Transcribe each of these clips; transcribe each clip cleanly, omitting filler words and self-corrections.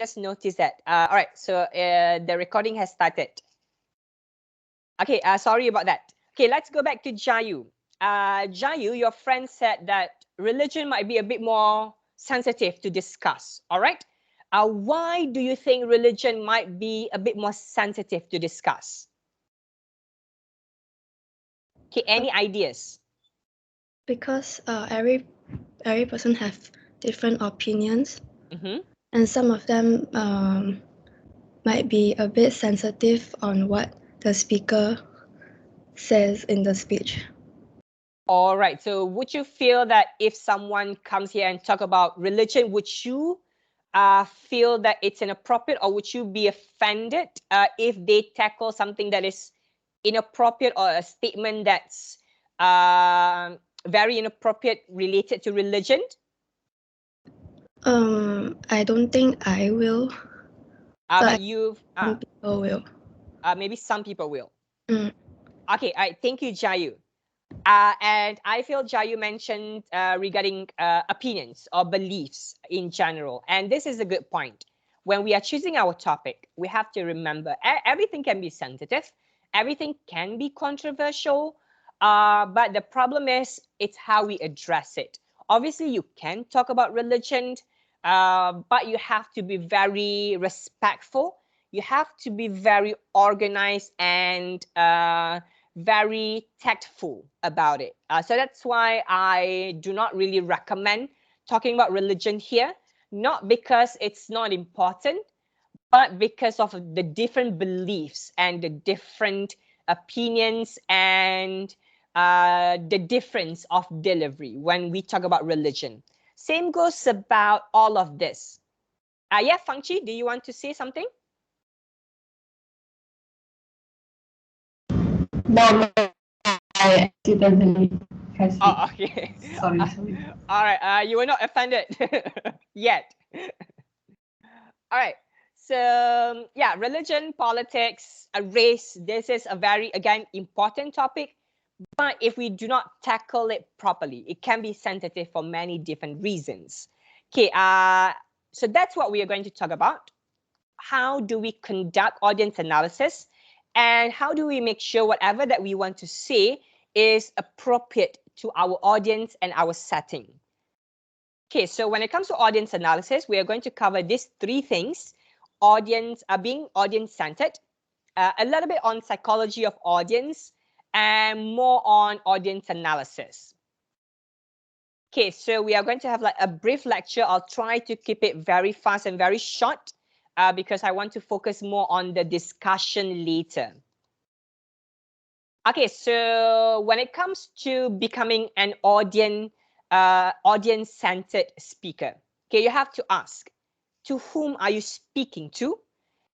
just noticed that. All right, so the recording has started. Okay, sorry about that. Okay, let's go back to Jayu. Jayu, your friend said that religion might be a bit more sensitive to discuss. All right. Why do you think religion might be a bit more sensitive to discuss? Okay, any ideas? Because every person have different opinions, Mm-hmm. and some of them might be a bit sensitive on what the speaker says in the speech. All right. So would you feel that if someone comes here and talk about religion, would you feel that it's inappropriate, or would you be offended if they tackle something that is inappropriate, or a statement that's very inappropriate related to religion? I don't think I will. But you've some people will. maybe some people will. Mm. Okay. All right. Thank you, Jayu. And I feel Jayu mentioned regarding opinions or beliefs in general. And this is a good point. When we are choosing our topic, we have to remember everything can be sensitive, everything can be controversial, but the problem is it's how we address it. Obviously, you can talk about religion, but you have to be very respectful. You have to be very organized and very tactful about it. So that's why I do not really recommend talking about religion here, not because it's not important, but because of the different beliefs and the different opinions and the difference of delivery when we talk about religion. Same goes about all of this. Yeah, Fangchi, do you want to say something? No, I accidentally pressed it. Oh, okay. Sorry. All right. You were not offended yet. All right. So yeah, religion, politics, race. This is a very, again, important topic. But if we do not tackle it properly, it can be sensitive for many different reasons. Okay. So that's what we are going to talk about. How do we conduct audience analysis, and how do we make sure whatever that we want to say is appropriate to our audience and our setting? Okay, so when it comes to audience analysis, we are going to cover these three things: being audience-centered, a little bit on psychology of audience, and more on audience analysis. Okay, so we are going to have like a brief lecture. I'll try to keep it very fast and very short because I want to focus more on the discussion later. Okay, so when it comes to becoming an audience-centered speaker, okay, you have to ask, to whom are you speaking to?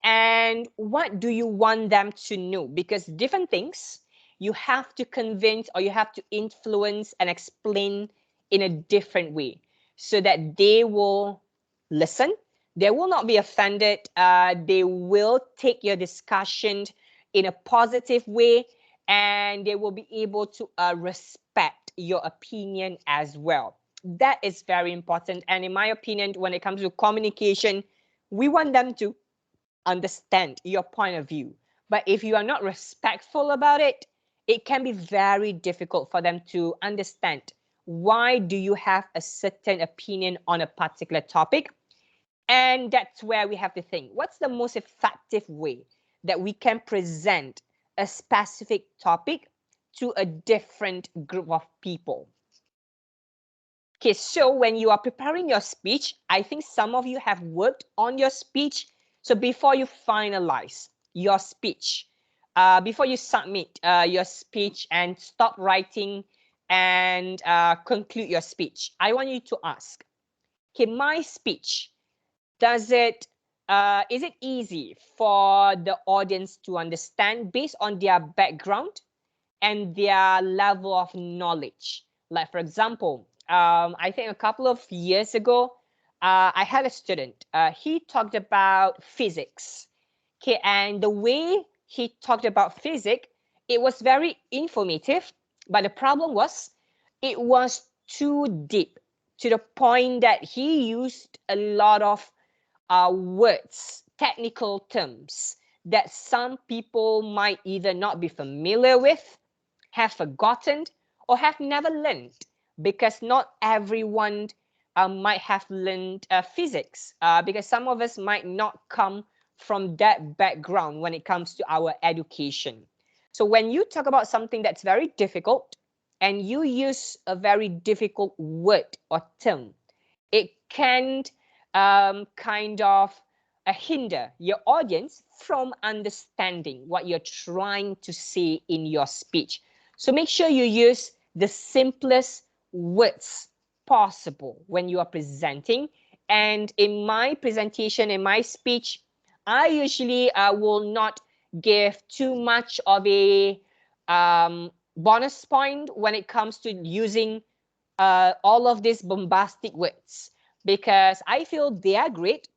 And what do you want them to know? Because different things, you have to convince or you have to influence and explain in a different way so that they will listen. They will not be offended. They will take your discussion in a positive way, and they will be able to respect your opinion as well. That is very important. And in my opinion, when it comes to communication, we want them to understand your point of view. But if you are not respectful about it, it can be very difficult for them to understand why do you have a certain opinion on a particular topic. And that's where we have to think, what's the most effective way that we can present a specific topic to a different group of people? Okay, so when you are preparing your speech, I think some of you have worked on your speech. So before you finalize your speech, before you submit your speech and stop writing and conclude your speech, I want you to ask, okay, my speech, is it easy for the audience to understand based on their background and their level of knowledge? Like, for example, I think a couple of years ago, I had a student. He talked about physics. Okay, and the way he talked about physics, it was very informative, but the problem was it was too deep to the point that he used a lot of words, technical terms that some people might either not be familiar with, have forgotten, or have never learned, because not everyone might have learned physics, because some of us might not come from that background when it comes to our education. So when you talk about something that's very difficult and you use a very difficult word or term, it can kind of hinder your audience from understanding what you're trying to say in your speech. So make sure you use the simplest words possible when you are presenting. And in my presentation, in my speech, I usually will not give too much of a bonus point when it comes to using all of these bombastic words, because I feel they are great,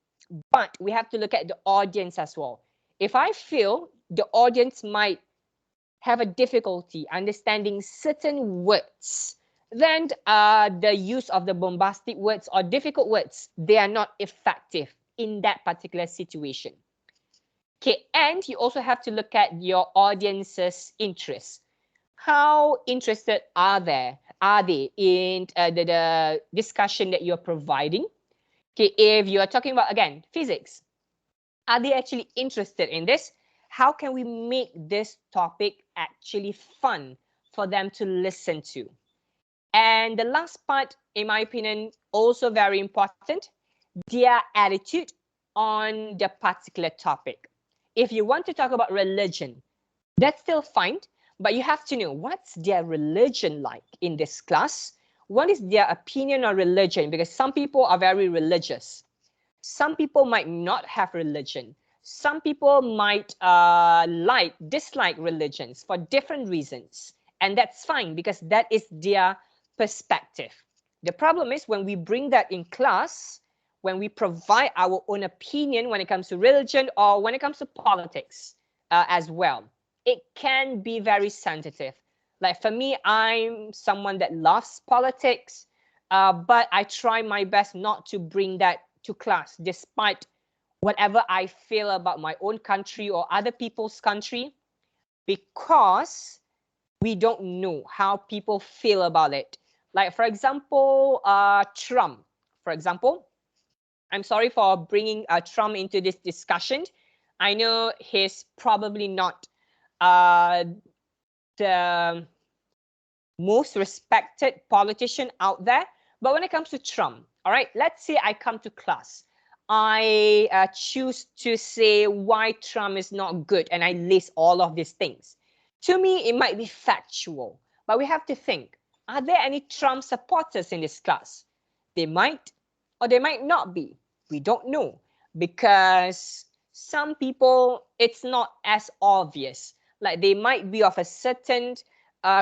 but we have to look at the audience as well. If I feel the audience might have a difficulty understanding certain words, then the use of the bombastic words or difficult words, they are not effective in that particular situation. Okay, and you also have to look at your audience's interests. How interested are they in the discussion that you're providing? Okay, if you're talking about, again, physics, are they actually interested in this? How can we make this topic actually fun for them to listen to? And the last part, in my opinion, also very important, their attitude on the particular topic. If you want to talk about religion, that's still fine, but you have to know what's their religion like in this class. What is their opinion on religion? Because some people are very religious. Some people might not have religion. Some people might dislike religions for different reasons. And that's fine because that is their perspective. The problem is when we bring that in class, when we provide our own opinion when it comes to religion or when it comes to politics as well, it can be very sensitive. Like for me, I'm someone that loves politics, but I try my best not to bring that to class, despite whatever I feel about my own country or other people's country, because we don't know how people feel about it. Like, for example, Trump, for example. I'm sorry for bringing Trump into this discussion. I know he's probably not the most respected politician out there. But when it comes to Trump, all right, let's say I come to class. I choose to say why Trump is not good, and I list all of these things. To me, it might be factual, but we have to think, are there any Trump supporters in this class? They might, or they might not be. We don't know, because some people, it's not as obvious. Like they might be of a certain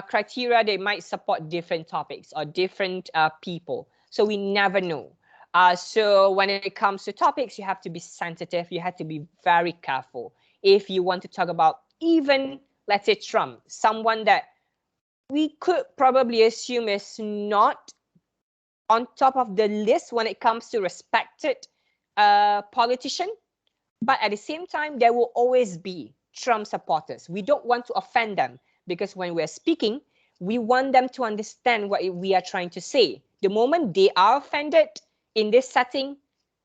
criteria, they might support different topics or different people. So we never know. So when it comes to topics, you have to be sensitive. You have to be very careful. If you want to talk about even, let's say, Trump, someone that we could probably assume is not on top of the list when it comes to respected politician, but at the same time, there will always be Trump supporters. We don't want to offend them, because when we're speaking, we want them to understand what we are trying to say. The moment they are offended in this setting,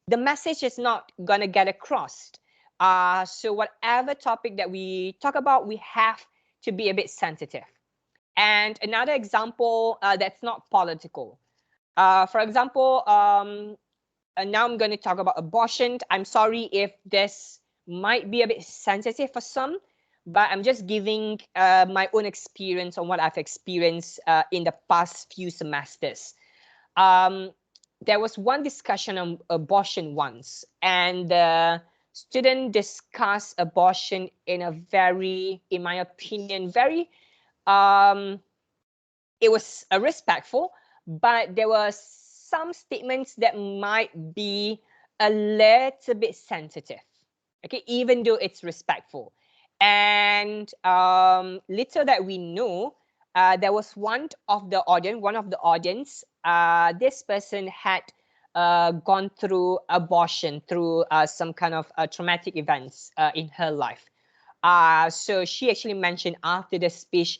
the message is not going to get across. So whatever topic that we talk about, we have to be a bit sensitive. And another example that's not political. For example, now I'm going to talk about abortion. I'm sorry if this might be a bit sensitive for some, but I'm just giving my own experience on what I've experienced in the past few semesters. There was one discussion on abortion once, and the student discussed abortion in a very, in my opinion, very, it was respectful, but there were some statements that might be a little bit sensitive, okay, even though it's respectful. And little that we know, there was one of the audience, this person had gone through abortion, through some kind of traumatic events in her life. So she actually mentioned after the speech,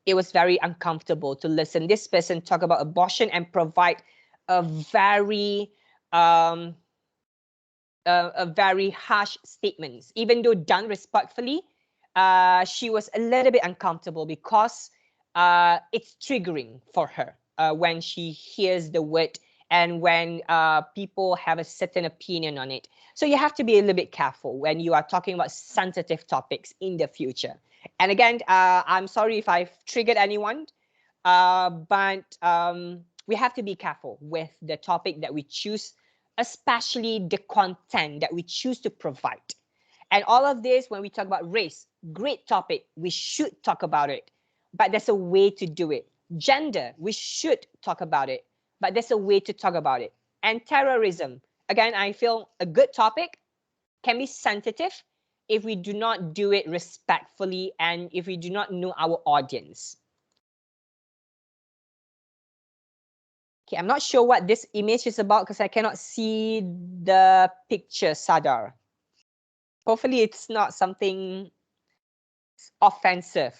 it was very uncomfortable to listen this person talk about abortion and provide a very harsh statements. Even though done respectfully, she was a little bit uncomfortable because it's triggering for her when she hears the word and when people have a certain opinion on it. So you have to be a little bit careful when you are talking about sensitive topics in the future. And again, I'm sorry if I've triggered anyone, but we have to be careful with the topic that we choose, especially the content that we choose to provide. And all of this, when we talk about race, great topic, we should talk about it, but there's a way to do it. Gender, we should talk about it, but there's a way to talk about it. And terrorism, again, I feel a good topic can be sensitive if we do not do it respectfully and if we do not know our audience. Okay, I'm not sure what this image is about because I cannot see the picture, Sadar. Hopefully it's not something offensive.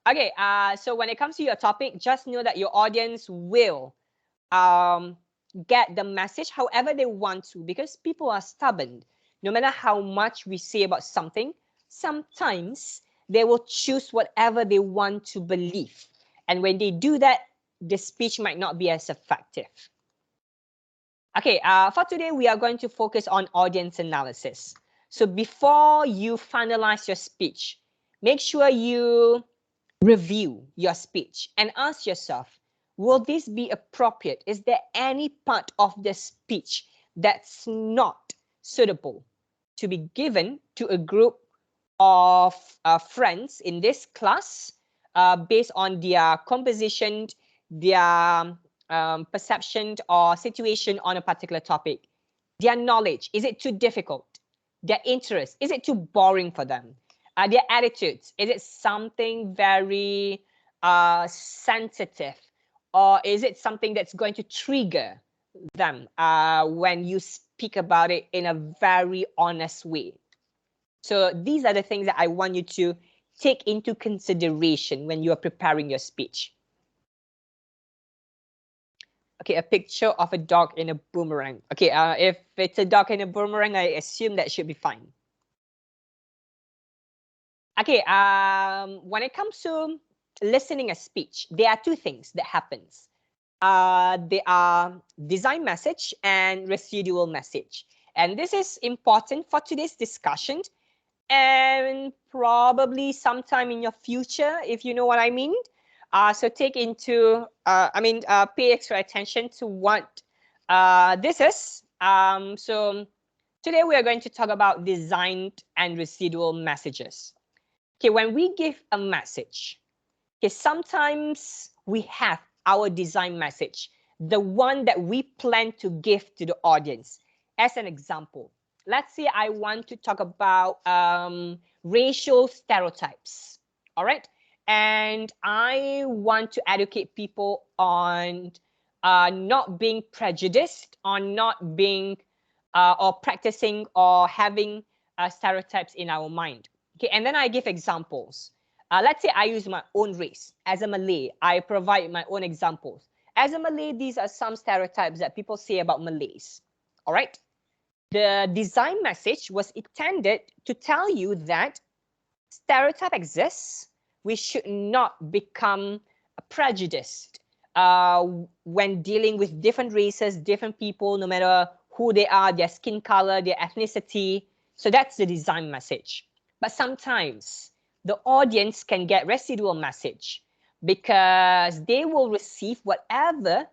Okay, so when it comes to your topic, just know that your audience will get the message however they want to, because people are stubborn. No matter how much we say about something, sometimes they will choose whatever they want to believe. And when they do that, the speech might not be as effective. Okay, for today, we are going to focus on audience analysis. So before you finalize your speech, make sure you review your speech and ask yourself, will this be appropriate? Is there any part of the speech that's not suitable to be given to a group of friends in this class based on their composition, their perception or situation on a particular topic? Their knowledge, is it too difficult? Their interest, is it too boring for them? Their attitudes, is it something very sensitive, or is it something that's going to trigger them when you speak about it in a very honest way? So these are the things that I want you to take into consideration when you are preparing your speech. Okay, a picture of a dog in a boomerang. Okay, if it's a dog in a boomerang, I assume that should be fine. Okay, when it comes to listening a speech, there are two things that happens. They are design message and residual message. And this is important for today's discussion and probably sometime in your future, if you know what I mean. So take into, pay extra attention to what this is. So today we are going to talk about designed and residual messages. Okay, when we give a message, okay, sometimes we have our design message, the one that we plan to give to the audience. As an example, let's say I want to talk about racial stereotypes, all right? And I want to educate people on not being prejudiced, on not being or practicing or having stereotypes in our mind. Okay, and then I give examples. Let's say I use my own race. As a Malay, I provide my own examples. As a Malay, these are some stereotypes that people say about Malays. All right. The design message was intended to tell you that stereotype exists. We should not become prejudiced when dealing with different races, different people, no matter who they are, their skin color, their ethnicity. So that's the design message. But sometimes the audience can get residual message because they will receive whatever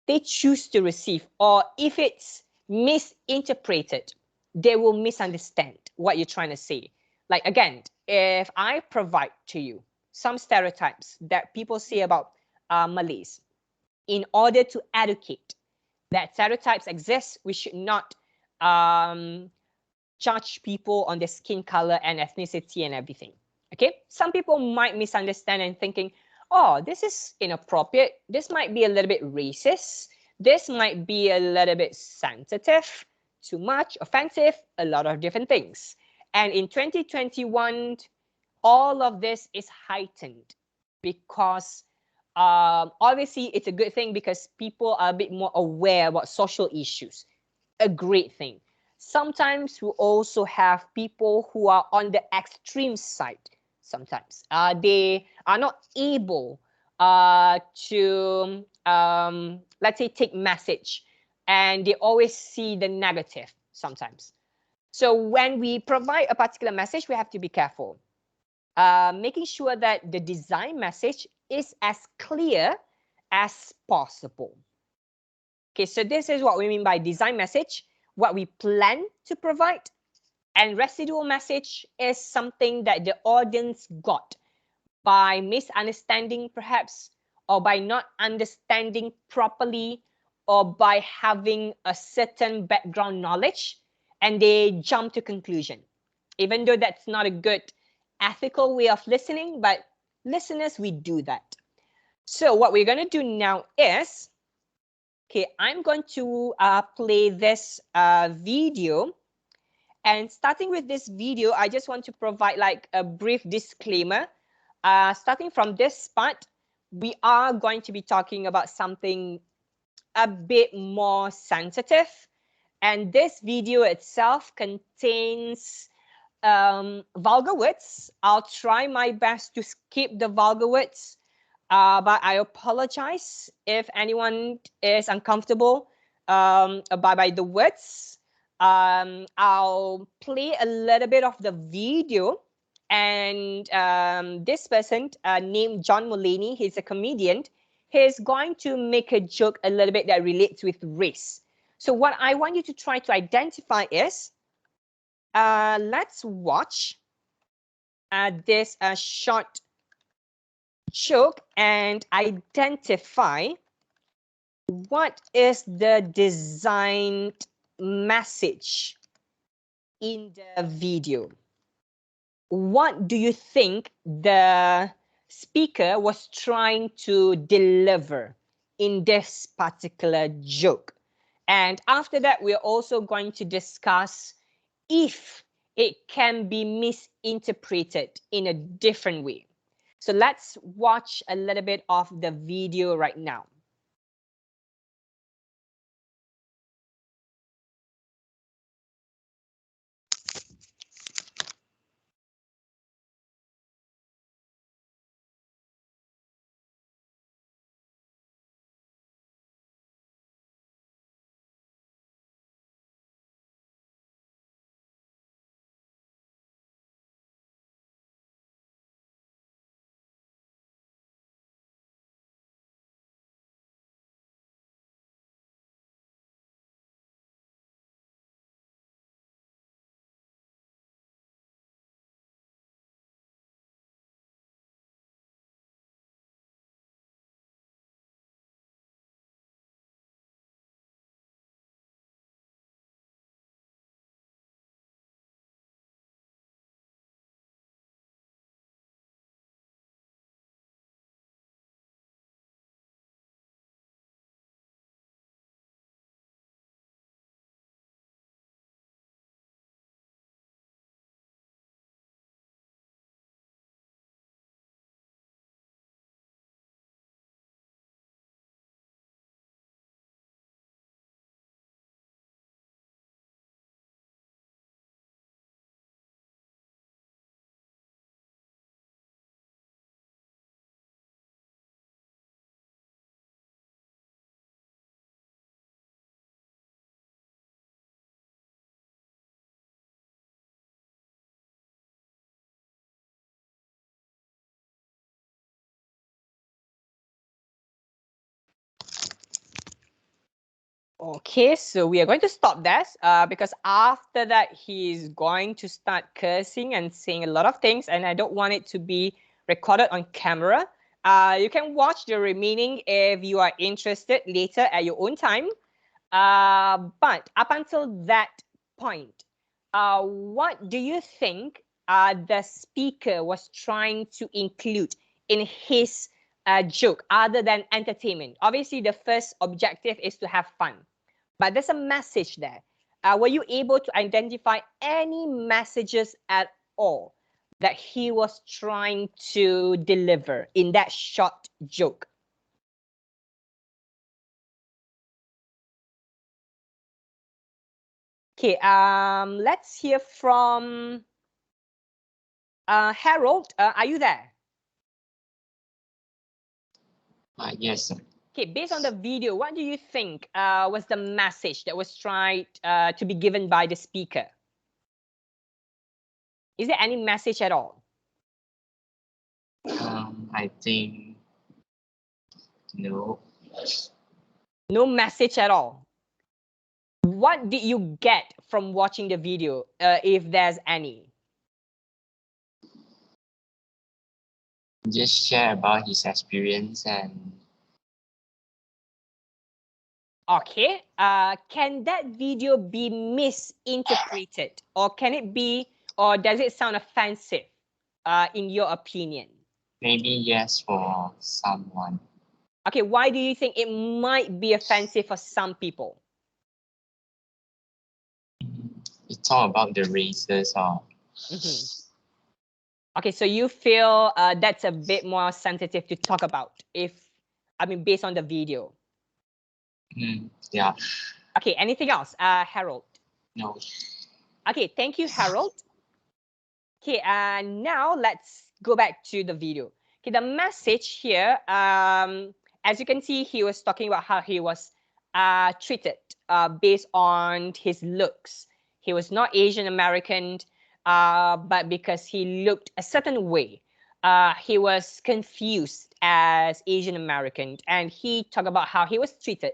they choose to receive, or if it's misinterpreted, they will misunderstand what you're trying to say. Like again, if I provide to you some stereotypes that people say about Malays, in order to educate that stereotypes exist, we should not judge people on their skin color and ethnicity and everything. Okay, some people might misunderstand and thinking, oh, this is inappropriate. This might be a little bit racist. This might be a little bit sensitive, too much, offensive, a lot of different things. And in 2021, all of this is heightened because obviously it's a good thing because people are a bit more aware about social issues. A great thing. Sometimes we also have people who are on the extreme side. Sometimes they are not able to, let's say, take message, and they always see the negative sometimes. So when we provide a particular message, we have to be careful, making sure that the design message is as clear as possible. Okay, so this is what we mean by design message, what we plan to provide. And residual message is something that the audience got by misunderstanding perhaps, or by not understanding properly, or by having a certain background knowledge and they jump to conclusion. Even though that's not a good ethical way of listening, but listeners, we do that. So what we're going to do now is, okay, I'm going to play this video. And starting with this video, I just want to provide like a brief disclaimer. Starting from this part, we are going to be talking about something a bit more sensitive. And this video itself contains vulgar words. I'll try my best to skip the vulgar words, but I apologize if anyone is uncomfortable by the words. I'll play a little bit of the video, and this person named John Mulaney, he's a comedian. He's going to make a joke a little bit that relates with race. So what I want you to try to identify is, let's watch this short joke and identify what is the designed message in the video. What do you think the speaker was trying to deliver in this particular joke? And after that, we're also going to discuss if it can be misinterpreted in a different way. So let's watch a little bit of the video right now. Okay, so we are going to stop this because after that, he's going to start cursing and saying a lot of things, and I don't want it to be recorded on camera. You can watch the remaining if you are interested later at your own time. But up until that point, what do you think the speaker was trying to include in his joke other than entertainment? Obviously, the first objective is to have fun, but there's a message there. Were you able to identify any messages at all that he was trying to deliver in that short joke? Okay, let's hear from Harold. Are you there? Yes, sir. Okay, based on the video, what do you think was the message that was tried to be given by the speaker? Is there any message at all? I think no. No message at all. What did you get from watching the video, if there's any? Just share about his experience and Okay, can that video be misinterpreted, or can it be, or does it sound offensive, in your opinion? maybe yes for someone. Okay, why do you think it might be offensive for some people? We talk about the races or Okay, so you feel that's a bit more sensitive to talk about, based on the video. Yeah. Okay, anything else, Harold? No. Okay, thank you, Harold. Okay, now let's go back to the video. Okay, the message here, as you can see, he was talking about how he was treated based on his looks. He was not Asian American, but because he looked a certain way, he was confused as Asian American, and he talked about how he was treated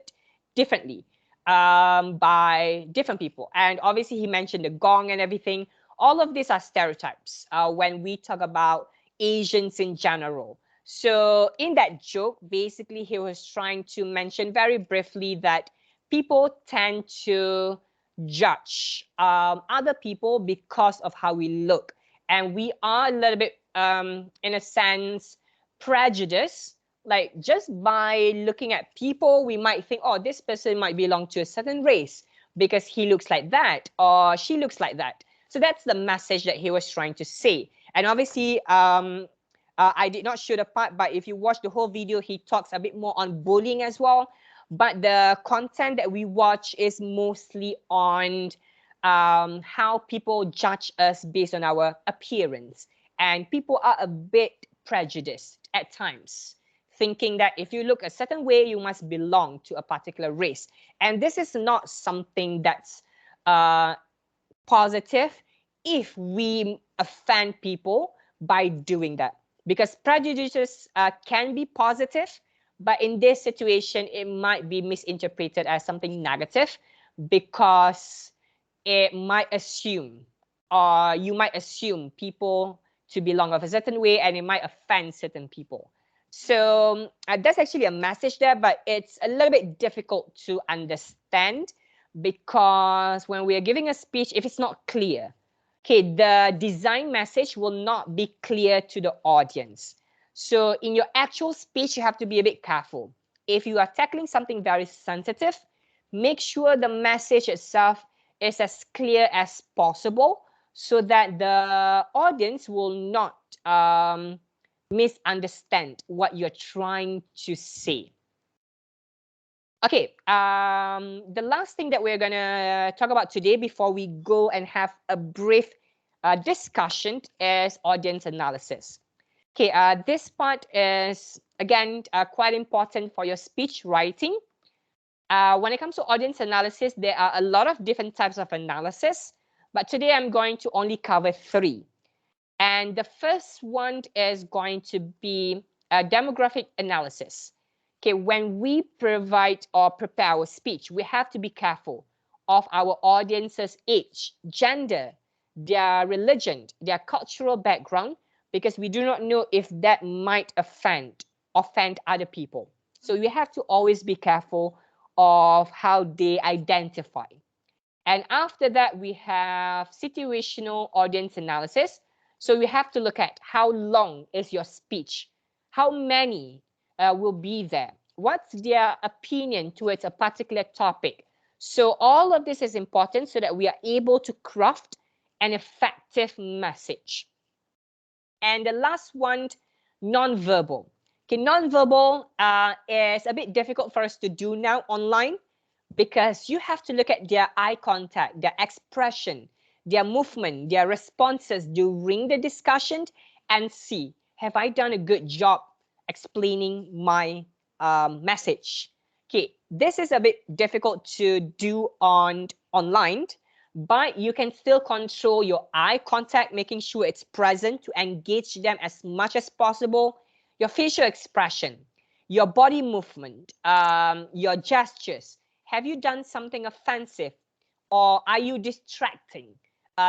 differently by different people. And obviously, he mentioned the gong and everything. All of these are stereotypes when we talk about Asians in general. So in that joke, basically, he was trying to mention very briefly that people tend to judge other people because of how we look. And we are a little bit, in a sense, prejudiced. Like just by looking at people, we might think, oh, this person might belong to a certain race because he looks like that or she looks like that. So that's the message that he was trying to say. And obviously, I did not show the part, but if you watch the whole video, he talks a bit more on bullying as well. But the content that we watch is mostly on how people judge us based on our appearance. And people are a bit prejudiced at times, thinking that if you look a certain way, you must belong to a particular race. And this is not something that's positive if we offend people by doing that, because prejudices can be positive, but in this situation it might be misinterpreted as something negative because it might assume, or you might assume people to belong of a certain way, and it might offend certain people. So that's actually a message there, but it's a little bit difficult to understand because when we are giving a speech, if it's not clear, okay, the design message will not be clear to the audience. So in your actual speech, you have to be a bit careful. If you are tackling something very sensitive, make sure the message itself is as clear as possible so that the audience will not misunderstand what you're trying to say. Okay, the last thing that we're gonna talk about today before we go and have a brief discussion is audience analysis. Okay, this part is, again, quite important for your speech writing. When it comes to audience analysis, there are a lot of different types of analysis, but today I'm going to only cover 3. And the first one is going to be a demographic analysis. Okay, when we provide or prepare our speech, we have to be careful of our audience's age, gender, their religion, their cultural background, because we do not know if that might offend other people. So we have to always be careful of how they identify. And after that, we have situational audience analysis. So we have to look at how long is your speech? How many will be there. What's their opinion towards a particular topic? So all of this is important so that we are able to craft an effective message. And the last one, non-verbal. Okay, non-verbal is a bit difficult for us to do now online because you have to look at their eye contact, their expression, their movement, their responses during the discussion and see, have I done a good job explaining my message? Okay, this is a bit difficult to do online, but you can still control your eye contact, making sure it's present to engage them as much as possible. Your facial expression, your body movement, your gestures. Have you done something offensive, or are you distracting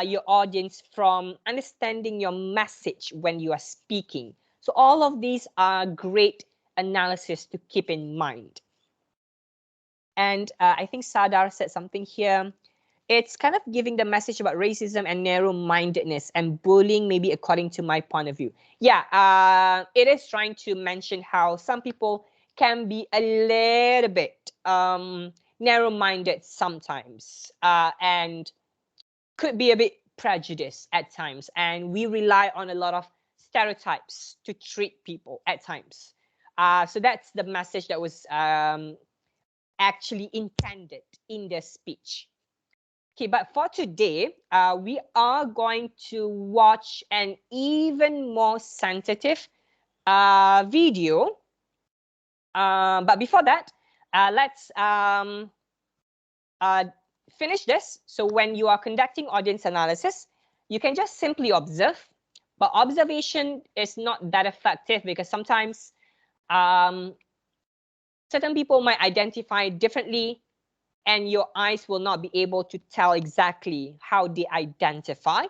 your audience from understanding your message when you are speaking? So all of these are great analysis to keep in mind. And I think Sadar said something here. It's kind of giving the message about racism and narrow-mindedness and bullying, maybe according to my point of view. Yeah, it is trying to mention how some people can be a little bit narrow-minded sometimes and could be a bit prejudiced at times. And we rely on a lot of stereotypes to treat people at times. So that's the message that was actually intended in the speech. Okay, but for today, we are going to watch an even more sensitive video. But before that, let's finish this. So when you are conducting audience analysis, you can just simply observe. But observation is not that effective because sometimes certain people might identify differently and your eyes will not be able to tell exactly how they identify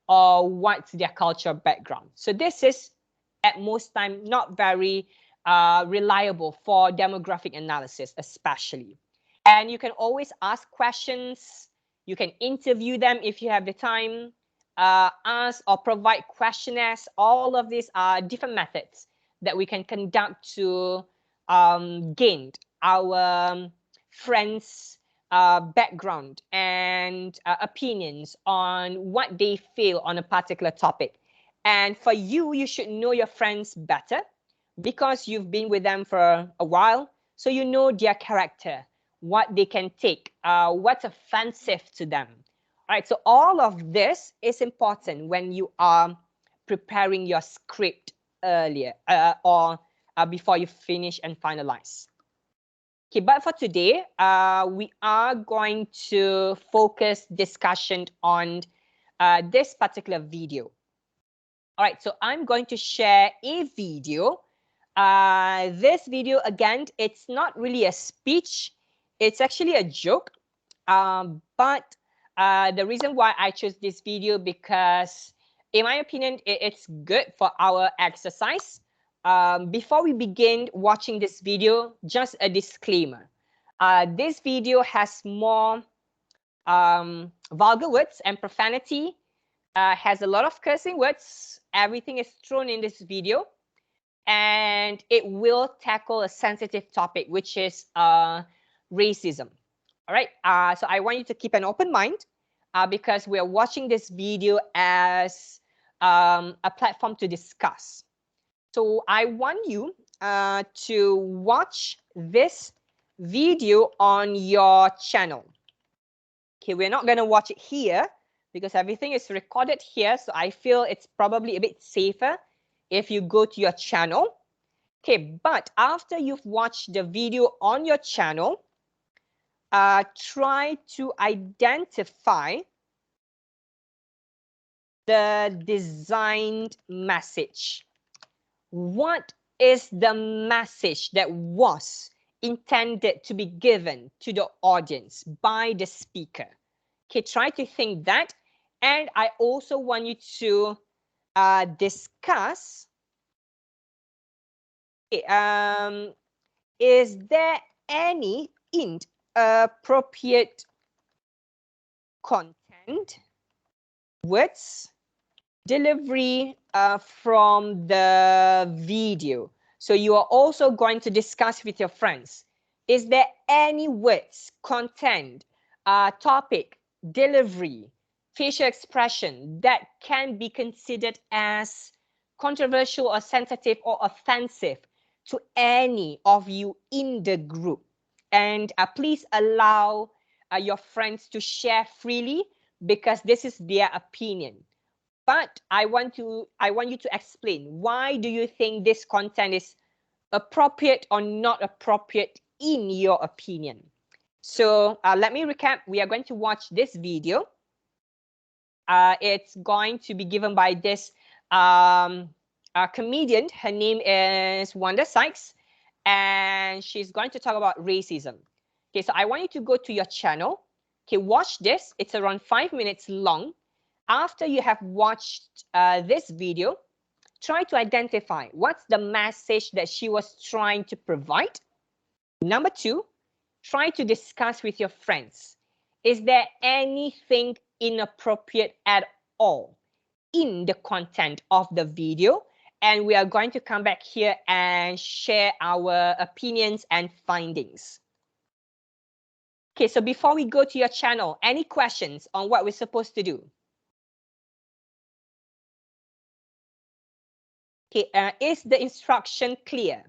or what's their cultural background. So this is at most time not very reliable for demographic analysis especially. And you can always ask questions. You can interview them if you have the time, ask or provide questionnaires. All of these are different methods that we can conduct to gain our friends' background and opinions on what they feel on a particular topic. And for you, you should know your friends better because you've been with them for a while. So you know their character, what they can take, what's offensive to them. All right, so all of this is important when you are preparing your script earlier or before you finish and finalize. Okay, but for today, we are going to focus discussion on this particular video. All right, so I'm going to share a video. This video, again, it's not really a speech. It's actually a joke. But the reason why I chose this video because, in my opinion, it's good for our exercise. Before we begin watching this video, just a disclaimer. This video has more vulgar words and profanity, has a lot of cursing words. Everything is thrown in this video. And it will tackle a sensitive topic, which is racism. All right, so I want you to keep an open mind because we're watching this video as a platform to discuss. So I want you to watch this video on your channel. Okay, we're not going to watch it here because everything is recorded here. So I feel it's probably a bit safer if you go to your channel. Okay, but after you've watched the video on your channel, try to identify the designed message. What is the message that was intended to be given to the audience by the speaker? Okay, try to think that. And I also want you to discuss, is there any inappropriate content, words, delivery from the video? So you are also going to discuss with your friends. Is there any words, content, topic, delivery, facial expression that can be considered as controversial or sensitive or offensive to any of you in the group? And please allow your friends to share freely because this is their opinion. But I want you to explain, why do you think this content is appropriate or not appropriate in your opinion? So let me recap. We are going to watch this video. It's going to be given by this comedian. Her name is Wanda Sykes, and she's going to talk about racism. Okay, so I want you to go to your channel. Okay, watch this. It's around 5 minutes long. After you have watched this video, try to identify what's the message that she was trying to provide. Number 2, try to discuss with your friends. Is there anything inappropriate at all in the content of the video? And we are going to come back here and share our opinions and findings. Okay, so before we go to your channel, any questions on what we're supposed to do? Okay, is the instruction clear?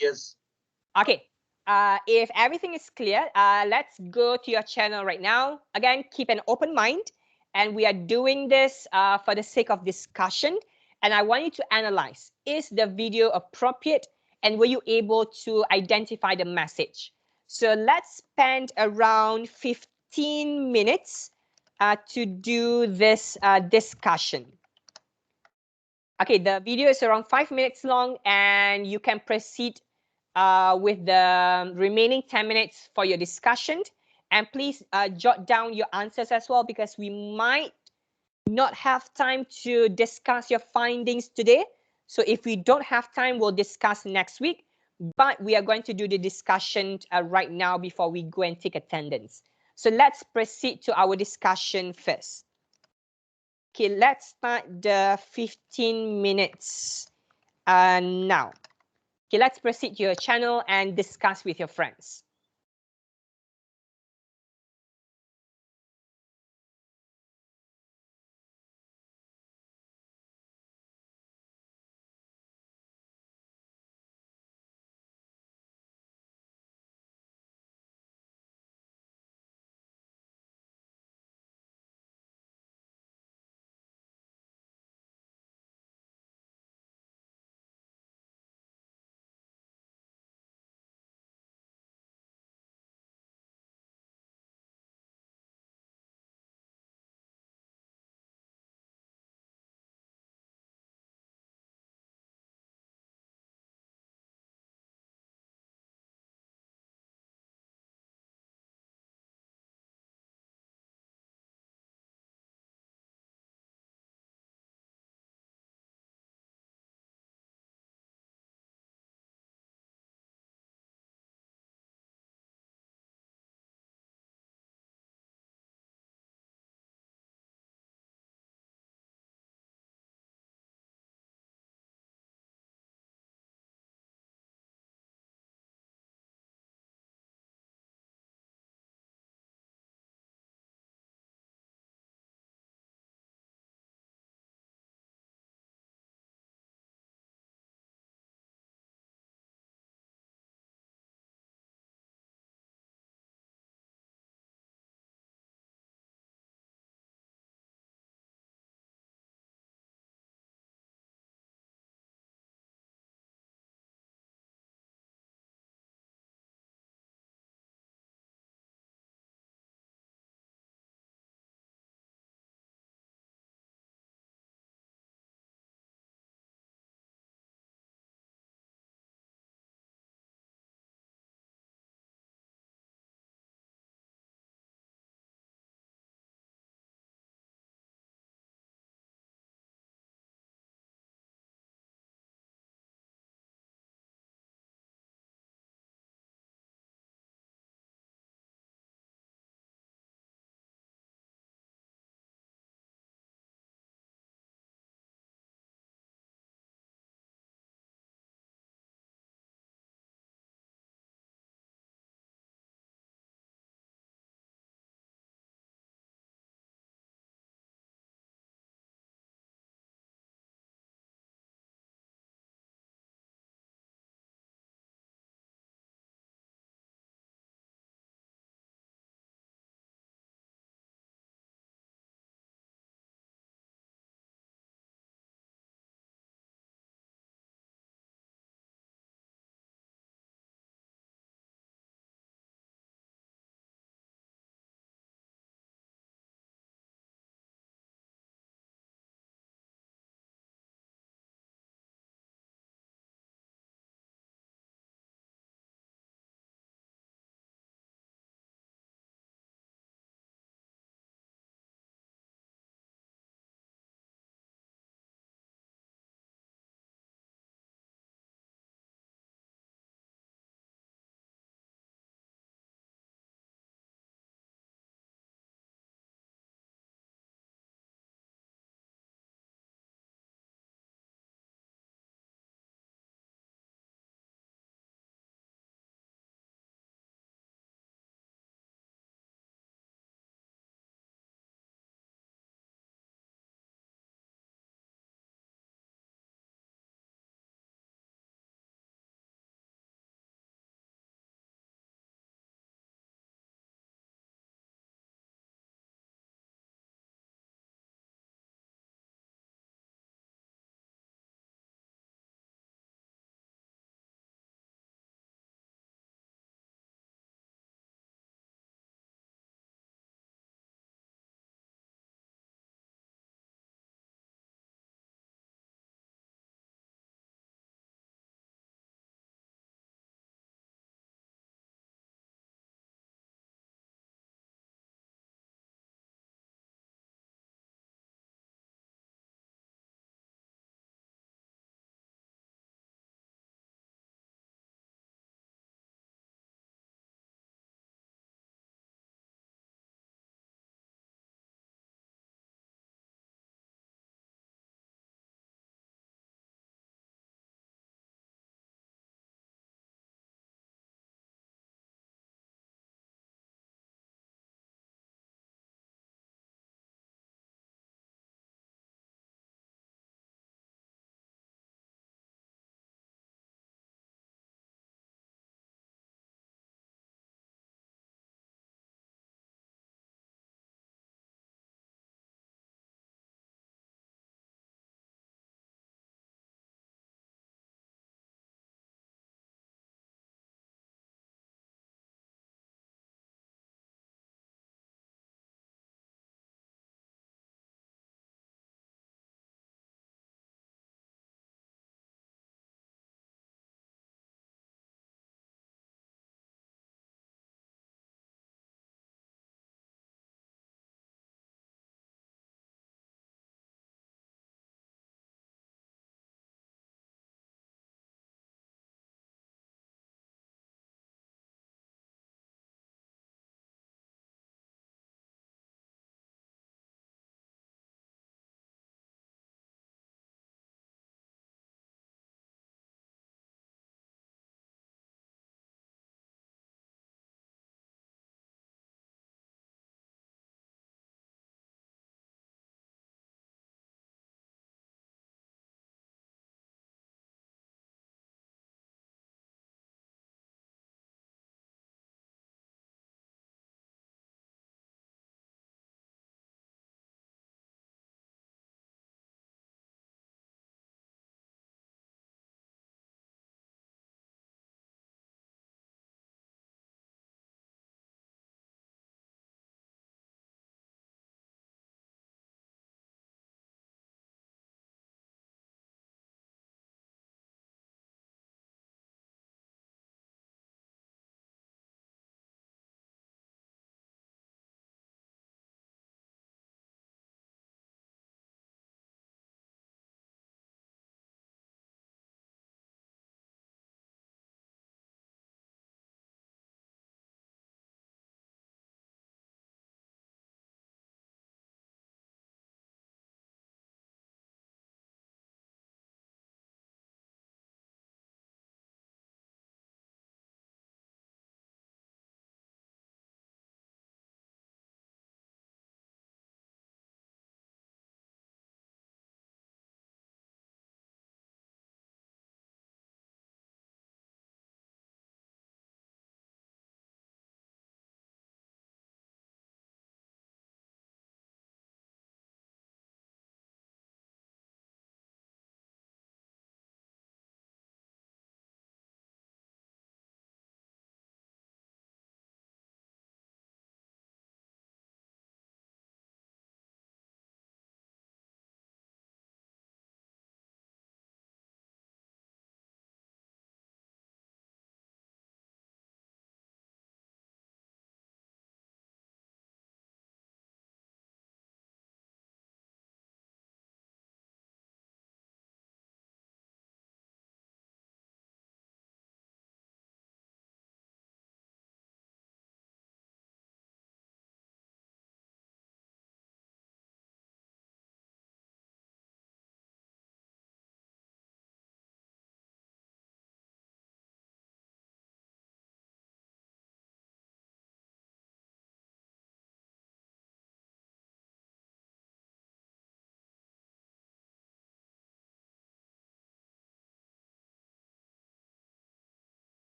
Yes. Okay, if everything is clear, let's go to your channel right now. Again, keep an open mind. And we are doing this for the sake of discussion. And I want you to analyze, is the video appropriate? And were you able to identify the message? So let's spend around 15 minutes to do this discussion. Okay, the video is around 5 minutes long, and you can proceed with the remaining 10 minutes for your discussion. And please jot down your answers as well, because we might not have time to discuss your findings today. So if we don't have time, we'll discuss next week. But we are going to do the discussion right now before we go and take attendance. So let's proceed to our discussion first. Okay, let's start the 15 minutes now. Okay, let's proceed to your channel and discuss with your friends.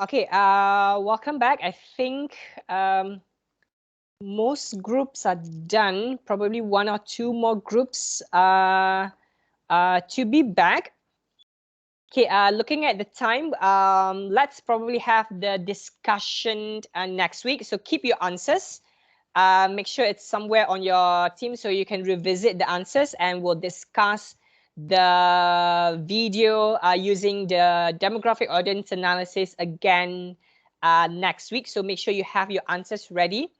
Okay, welcome back. I think most groups are done. Probably one or two more groups to be back. Okay, looking at the time, let's probably have the discussion next week. So keep your answers. Make sure it's somewhere on your team so you can revisit the answers, and we'll discuss the video using the demographic audience analysis again next week. So make sure you have your answers ready,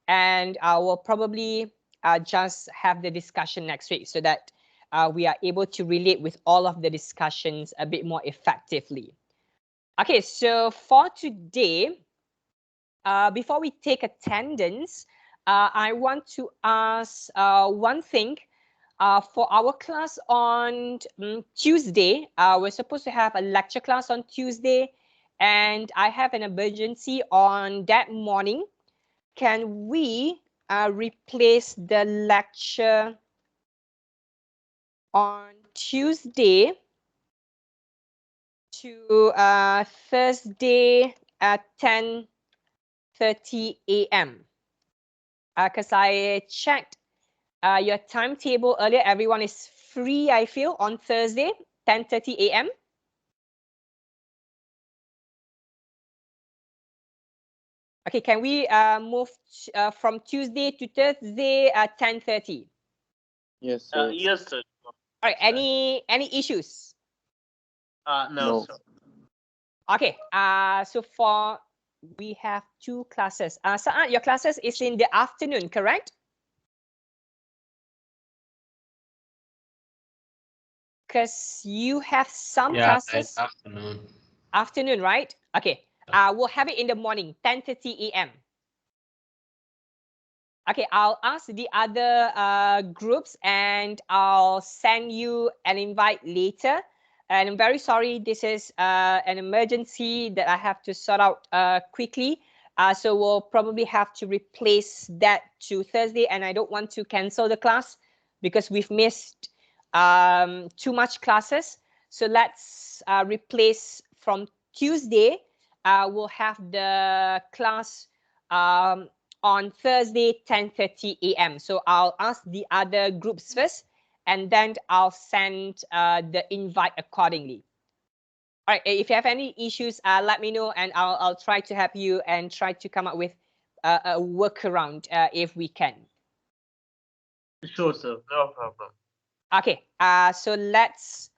and we'll probably just have the discussion next week so that we are able to relate with all of the discussions a bit more effectively. Okay, so for today, before we take attendance, I want to ask one thing. For our class on Tuesday, we're supposed to have a lecture class on Tuesday, and I have an emergency on that morning. Can we replace the lecture on Tuesday to Thursday at 10:30 a.m.? Because I checked your timetable earlier. Everyone is free, I feel, on Thursday, 10:30 a.m. Okay, can we move from Tuesday to Thursday at 10:30? Yes, sir. Yes, sir. All right, any issues? No, sir. Okay, so we have two classes. Saad, your classes is in the afternoon, correct? Because you have some classes. Afternoon. Afternoon, right? Okay, we'll have it in the morning, 10:30 a.m. Okay, I'll ask the other groups and I'll send you an invite later. And I'm very sorry, this is an emergency that I have to sort out quickly. So we'll probably have to replace that to Thursday, and I don't want to cancel the class because we've missed too much classes. So let's replace from Tuesday. We'll have the class on Thursday, 10:30 a.m. So I'll ask the other groups first, and then I'll send the invite accordingly. All right, if you have any issues, let me know, and I'll try to help you and try to come up with a workaround if we can. Sure, sir. No problem. Okay, so let's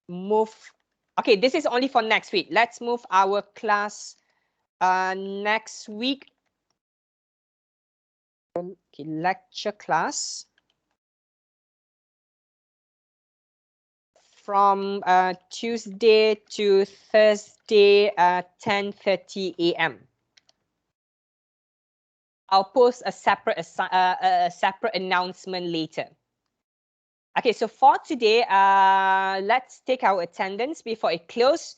move. Okay, this is only for next week. Let's move our class next week. Okay, lecture class from Tuesday to Thursday at 10:30 a.m. I'll post a separate announcement later. Okay, so for today, let's take our attendance before it closes.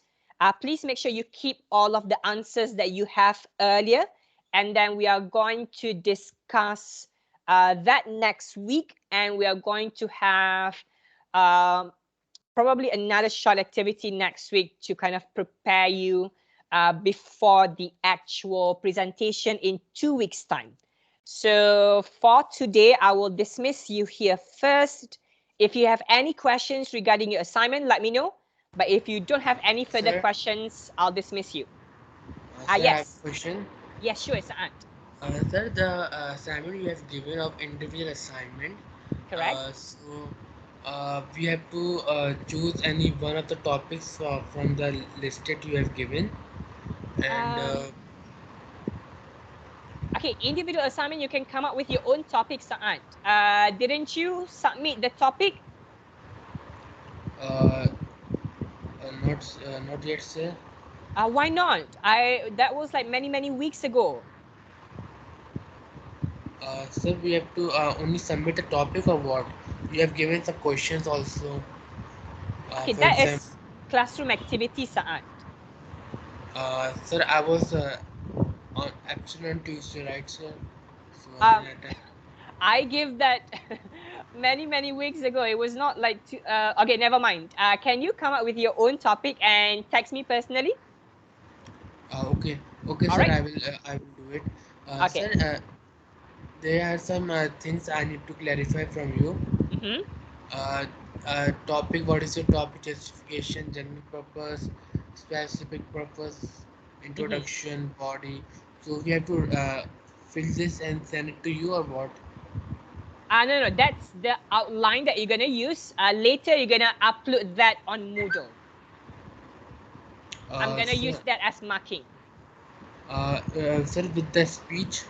Please make sure you keep all of the answers that you have earlier, and then we are going to discuss that next week, and we are going to have probably another short activity next week to kind of prepare you before the actual presentation in 2 weeks' time. So for today, I will dismiss you here first. If you have any questions regarding your assignment, let me know. But if you don't have any further questions, I'll dismiss you. Sir, Yes. I have a question. Yes, sure, Saad. Sir, the assignment you have given of individual assignment. Correct. We have to choose any one of the topics from the listed you have given. And Okay, individual assignment, you can come up with your own topic, Saad. Didn't you submit the topic? not yet, sir. Why not? That was like many weeks ago. Sir, we have to only submit a topic or what? You have given some questions also. Okay, For that example, is classroom activity, Saad. sir, I was on absent on Tuesday, right, sir? So Um, I give that many weeks ago. It was not like okay, never mind. Can you come up with your own topic and text me personally? Okay, okay, All sir. right. I will do it. Okay. Sir, there are some things I need to clarify from you. Mm-hmm. Uh, Topic. What is your topic? Justification, general purpose, specific purpose, Mm-hmm. introduction, body. So we have to fill this and send it to you or what? No, no, that's the outline that you're gonna use. Later, you're gonna upload that on Moodle. I'm gonna use Sir, that as marking. sir, with the speech,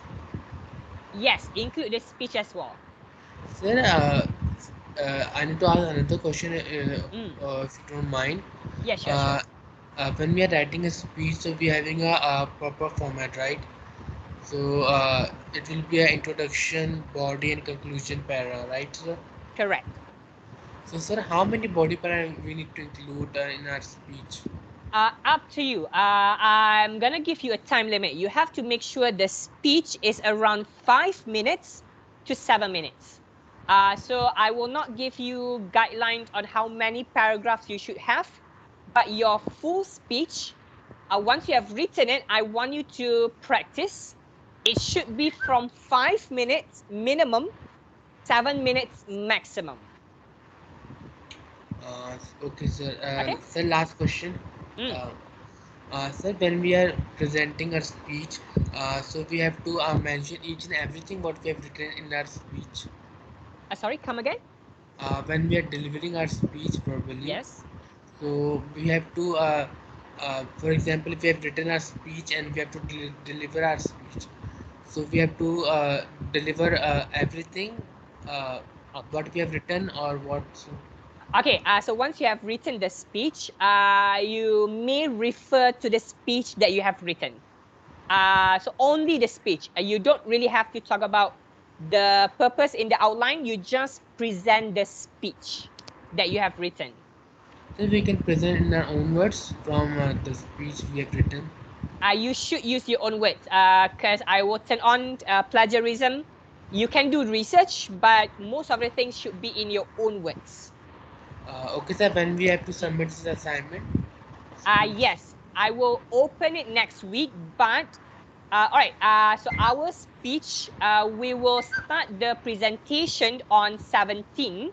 Yes, include the speech as well. sir, I need to ask another question, Mm. if you don't mind. Yeah, sure, sure. Uh, when we are writing a speech, so we are having a proper format, right? So it will be an introduction, body, and conclusion para, right, sir? Correct. So, sir, how many body para we need to include in our speech? Up to you. I'm gonna give you a time limit. You have to make sure the speech is around 5 minutes to 7 minutes. So I will not give you guidelines on how many paragraphs you should have, but your full speech, once you have written it, I want you to practice. It should be from 5 minutes minimum, 7 minutes maximum. Okay, sir. Okay. Sir, last question. Mm. Uh, Sir, when we are presenting our speech, so we have to mention each and everything what we have written in our speech. Sorry, come again? When we are delivering our speech verbally, Yes. so we have to, for example, if we have written our speech and we have to deliver our speech, so we have to deliver everything, uh, Okay. what we have written or what. So, Okay, so once you have written the speech, you may refer to the speech that you have written. So only the speech. You don't really have to talk about the purpose in the outline. You just present the speech that you have written. so we can present in our own words from the speech we have written. You should use your own words because I will turn on plagiarism. You can do research, but most of the things should be in your own words. Okay, sir, when we have to Mm. submit this assignment, speech. Yes, I will open it next week, but all right. So our speech, we will start the presentation on 17.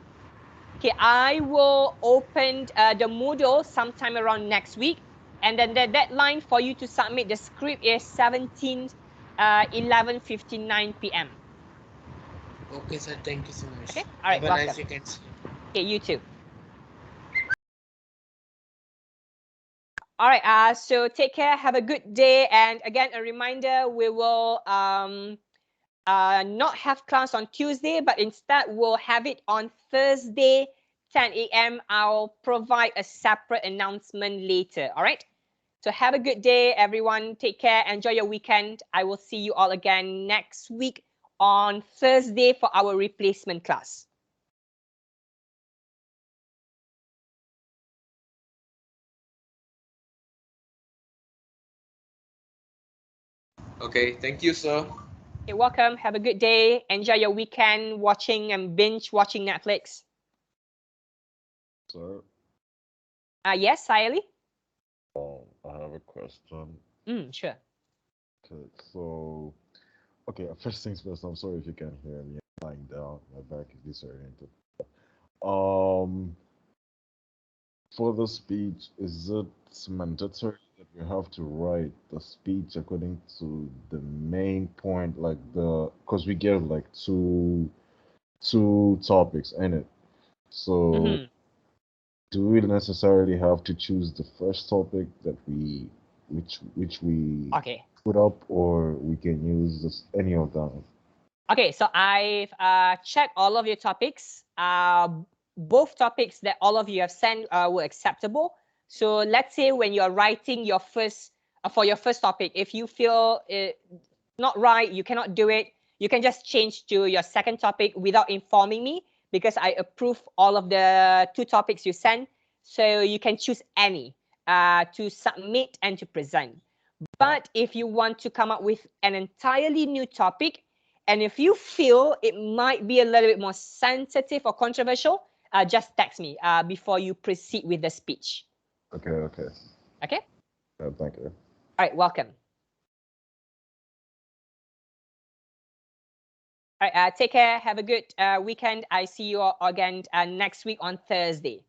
Okay, I will open the Moodle sometime around next week, and then the deadline for you to submit the script is 17, 11:59 p.m. Okay, sir, thank you so Okay, much. all right, Have a nice welcome. weekend, sir. Okay, you too. All right. So take care. Have a good day. And again, a reminder: we will not have class on Tuesday, but instead we'll have it on Thursday, 10 a.m. I'll provide a separate announcement later. All right. So have a good day, everyone. Take care. Enjoy your weekend. I will see you all again next week on Thursday for our replacement class. Okay, thank you, sir. You're welcome. Have a good day. Enjoy your weekend watching and binge watching Netflix. Sir, Yes, Sayali? I have a question. Sure. Okay, so, okay, first things first, I'm sorry if you can hear me. I'm lying down, my back is disoriented. Um, for the speech, is it mandatory that we have to write the speech according to the main point, like because we get like two topics in it. So, Mm-hmm. do we necessarily have to choose the first topic that which we Okay. put up, or we can use any of them? Okay, so I've checked all of your topics. Both topics that all of you have sent were acceptable. So let's say when you're writing your first for your first topic, if you feel it not right, you cannot do it, you can just change to your second topic without informing me because I approve all of the two topics you sent. So you can choose any to submit and to present. But if you want to come up with an entirely new topic, And if you feel it might be a little bit more sensitive or controversial, just text me before you proceed with the speech. Okay. Okay? Thank you. All right, welcome. All right, take care. Have a good weekend. I see you all again next week on Thursday.